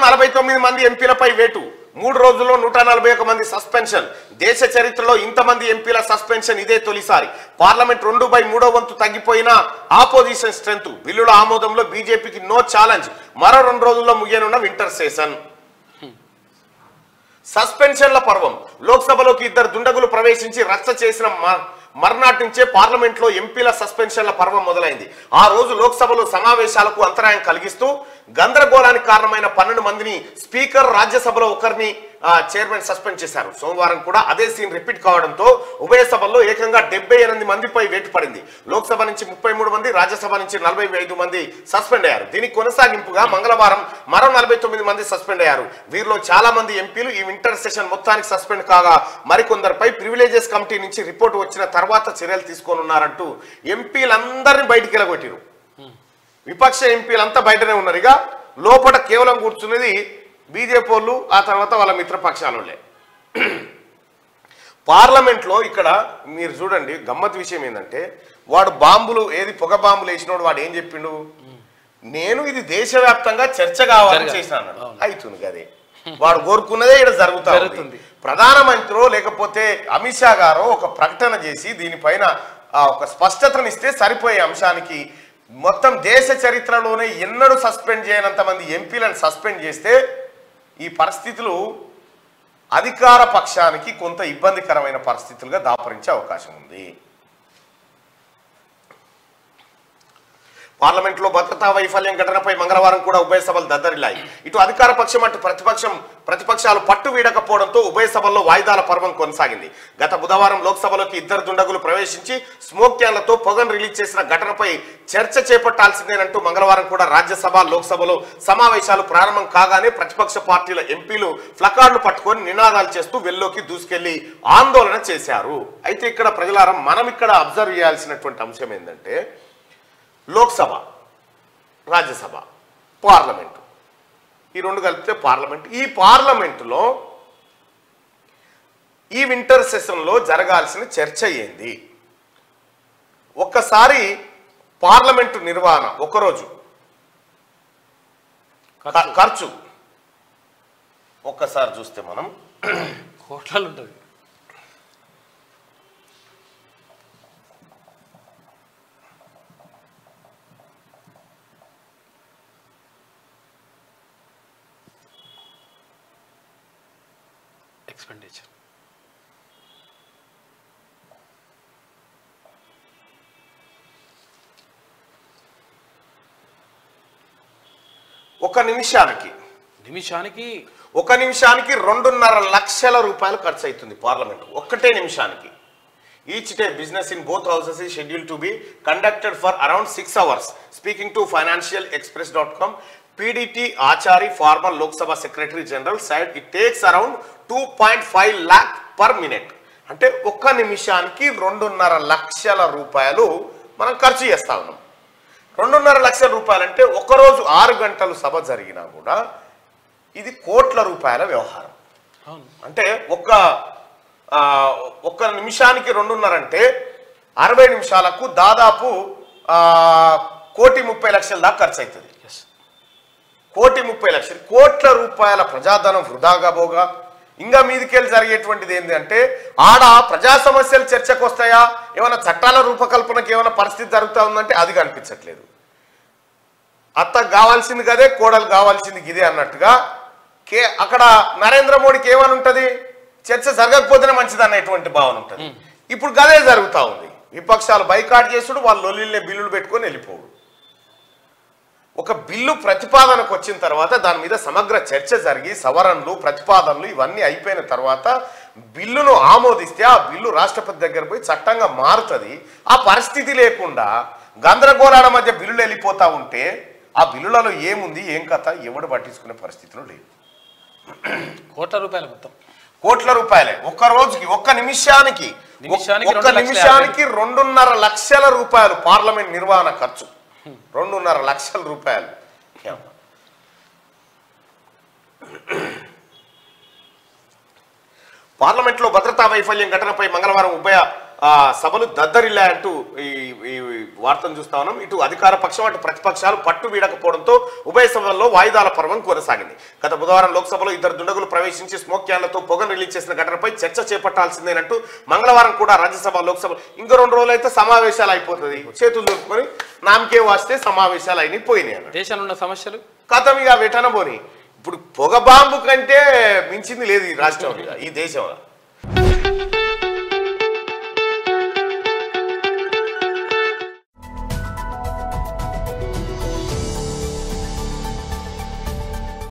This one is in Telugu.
మరో 49 మంది ఎంపీలపై వేటు 3 రోజుల్లో 141 మంది సస్పెన్షన్ దేశ చరిత్రలో ఇంతమంది ఎంపీల సస్పెన్షన్ ఇదే తొలిసారి పార్లమెంట్ 2/3 వంతు తగ్గిపోయిన ఆపోజిషన్ స్ట్రెంత్ బిల్లుల ఆమోదంలో బీజేపీకి నో ఛాలెంజ్ మరో 2 రోజుల్లో ముగియనున్న వింటర్ సెషన్ సస్పెన్షన్ల పర్వం లోక్సభలోకి 2 దుండగులు ప్రవేశించి రచ్చ చేసిన మర్నాటి నుంచే పార్లమెంట్ లో ఎంపీల సస్పెన్షన్ల పర్వం మొదలైంది ఆ రోజు లోక్సభలో సమావేశాలకు అంతరాయం కలిగిస్తూ గందరగోళానికి కారణమైన 12 మందిని స్పీకర్ రాజ్యసభలో ఒకరిని చైర్మన్ సస్పెండ్ చేశారు సోమవారం కూడా అదే సీన్ రిపీట్ కావడంతో ఉభయ సభల్లో ఏకంగా 78 మందిపై వేటు పడింది లోక్సభ నుంచి 33 మంది రాజ్యసభ నుంచి 45 మంది సస్పెండ్ అయ్యారు దీనికి కొనసాగింపుగా మంగళవారం మరో 49 మంది సస్పెండ్ అయ్యారు వీరిలో చాలా మంది ఎంపీలు ఈ వింటర్ సెషన్ మొత్తానికి సస్పెండ్ కాగా మరికొందరిపై ప్రివిలేజెస్ కమిటీ నుంచి రిపోర్ట్ వచ్చిన తర్వాత చర్యలు తీసుకోనున్నారంటూ ఎంపీలందరినీ బయటికి వెళ్ళగొట్టారు విపక్ష ఎంపీలంతా బయటనే ఉన్నారు ఇక లోపల కేవలం కూర్చున్నది బీజేపీ వాళ్ళు ఆ తర్వాత వాళ్ళ మిత్రపక్షాలే పార్లమెంట్లో ఇక్కడ మీరు చూడండి గమ్మత్ విషయం ఏంటంటే వాడు బాంబులు ఏది పొగ బాంబులు వేసినోడు వాడు ఏం చెప్పిండు నేను ఇది దేశవ్యాప్తంగా చర్చ కావాలని చేసినాను అవుతుంది కదే వాడు కోరుకున్నదే ఇక్కడ జరుగుతుంది ప్రధానమంత్రి లేకపోతే అమిత్ షా గారు ఒక ప్రకటన చేసి దీనిపైన ఒక స్పష్టతనిస్తే సరిపోయే అంశానికి మొత్తం దేశ చరిత్రలోనే ఎన్నడూ సస్పెండ్ చేయనంత మంది ఎంపీలను సస్పెండ్ చేస్తే ఈ పరిస్థితులు అధికార పక్షానికి కొంత ఇబ్బందికరమైన పరిస్థితులుగా దాపరించే అవకాశం ఉంది పార్లమెంట్లో భద్రతా వైఫల్యం ఘటనపై మంగళవారం కూడా ఉభయ సభలు దద్దరిల్లాయి ఇటు అధికార పక్షం అటు ప్రతిపక్షాలు పట్టు వీడకపోవడంతో ఉభయ సభల్లో వాయిదాల పర్వం కొనసాగింది గత బుధవారం లోక్సభలోకి 2 దుండగులు ప్రవేశించి స్మోక్ క్యాన్లతో పొగను రిలీజ్ చేసిన ఘటనపై చర్చ చేపట్టాల్సిందేనంటూ మంగళవారం కూడా రాజ్యసభ లోక్సభలో సమావేశాలు ప్రారంభం కాగానే ప్రతిపక్ష పార్టీల ఎంపీలు ప్లకార్డులు పట్టుకొని నినాదాలు చేస్తూ వెల్లోకి దూసుకెళ్లి ఆందోళన చేశారు అయితే ఇక్కడ ప్రజలారా మనం ఇక్కడ అబ్జర్వ్ చేయాల్సినటువంటి అంశం ఏంటంటే లోక్సభ రాజ్యసభ పార్లమెంటు ఈ రెండు కలిపితే పార్లమెంట్ ఈ పార్లమెంటులో ఈ వింటర్ సెషన్లో జరగాల్సిన చర్చ ఏంది ఒక్కసారి పార్లమెంటు నిర్వహణ ఒకరోజు ఖర్చు ఒక్కసారి చూస్తే మనం కోట్లలో ఉంటుంది ఎక్స్పెండిచర్ ఒక నిమిషానికి 2.5 లక్షల రూపాయలు ఖర్చు అవుతుంది పార్లమెంట్ ఒక్కటే నిమిషానికి each day business in both houses is scheduled to be conducted for around 6 hours speaking to financialexpress.com PDT Achari former Lok Sabha Secretary General said it takes around 2.5 lakh per minute అంటే ఒక్క నిమిషానికి 2.5 లక్షల రూపాయలు మనం ఖర్చు చేస్తా ఉన్నాం 2.5 లక్షల రూపాయలు అంటే ఒక రోజు 6 గంటలు సభ జరిగినా కూడా ఇది కోట్ల రూపాయల వ్యవహారం అంటే ఒక్క నిమిషానికి 2.5 అంటే 60 నిమిషాలకు దాదాపు 1,30,00,000 దాకా ఖర్చు అవుతుంది 1,30,00,000 కోట్ల రూపాయల ప్రజాధనం వృధాగా పోగా ఇంకా మీదికెళ్ళి జరిగేటువంటిది ఏంటి అంటే ఆడ ప్రజా సమస్యలు చర్చకు వస్తాయా ఏమైనా చట్టాల రూపకల్పనకి ఏమైనా పరిస్థితి జరుగుతూ ఉందంటే అది కనిపించట్లేదు అత్త కావాల్సింది కదే కోడలు కావాల్సింది ఇదే అన్నట్టుగా అక్కడ నరేంద్ర మోడీకి ఏమని ఉంటుంది చర్చ జరగకపోతేనే మంచిది అనేటువంటి భావన ఉంటుంది ఇప్పుడు గదే జరుగుతూ ఉంది విపక్షాలు బైకాట్ చేసుడు వాళ్ళు లొల్లిల్లే బిల్లులు పెట్టుకొని వెళ్ళిపోడు ఒక బిల్లు ప్రతిపాదనకు వచ్చిన తర్వాత దాని మీద సమగ్ర చర్చ జరిగి సవరణలు ప్రతిపాదనలు ఇవన్నీ అయిపోయిన తర్వాత బిల్లును ఆమోదిస్తే ఆ బిల్లు రాష్ట్రపతి దగ్గర పోయి చట్టంగా మారుతుంది ఆ పరిస్థితి లేకుండా గందరగోళాల మధ్య బిల్లులు వెళ్ళిపోతూ ఉంటే ఆ బిల్లులలో ఏముంది ఏం కథ ఎవడు పట్టించుకునే పరిస్థితిలో లేదు కోట్ల రూపాయలు మొత్తం కోట్ల రూపాయలే ఒక్క రోజుకి ఒక్క నిమిషానికి 2.5 లక్షల రూపాయలు పార్లమెంట్ నిర్వహణ ఖర్చు 2.5 లక్షల రూపాయలు పార్లమెంట్లో భద్రతా వైఫల్యం ఘటనపై మంగళవారం ఉభయ సభలు దద్దరిల్లాయంటూ ఈ వార్తను చూస్తా ఉన్నాం. ఇటు అధికార పక్షం అటు ప్రతిపక్షాలు పట్టు వీడకపోవడంతో ఉభయ సభల్లో వాయిదాల పర్వం కొనసాగింది. గత బుధవారం లోక్సభలో 2 దుండగులు ప్రవేశించి స్మోక్ క్యాన్లతో పొగను రిలీజ్ చేసిన ఘటనపై చర్చ చేపట్టాల్సిందేనంటూ మంగళవారం కూడా రాజ్యసభ లోక్సభ ఇంకో 2 రోజులు అయితే సమావేశాలు అయిపోతుంది. చేతులు దొరుకుకొని నామకే వాస్తే సమావేశాలు అయినాయి పోయినాయి అన్న దేశంలో ఉన్న సమస్యలు కథం ఇక వెటన పోని. ఇప్పుడు పొగ బాంబు కంటే మించింది లేదు ఈ రాష్ట్రం, ఈ దేశంలో.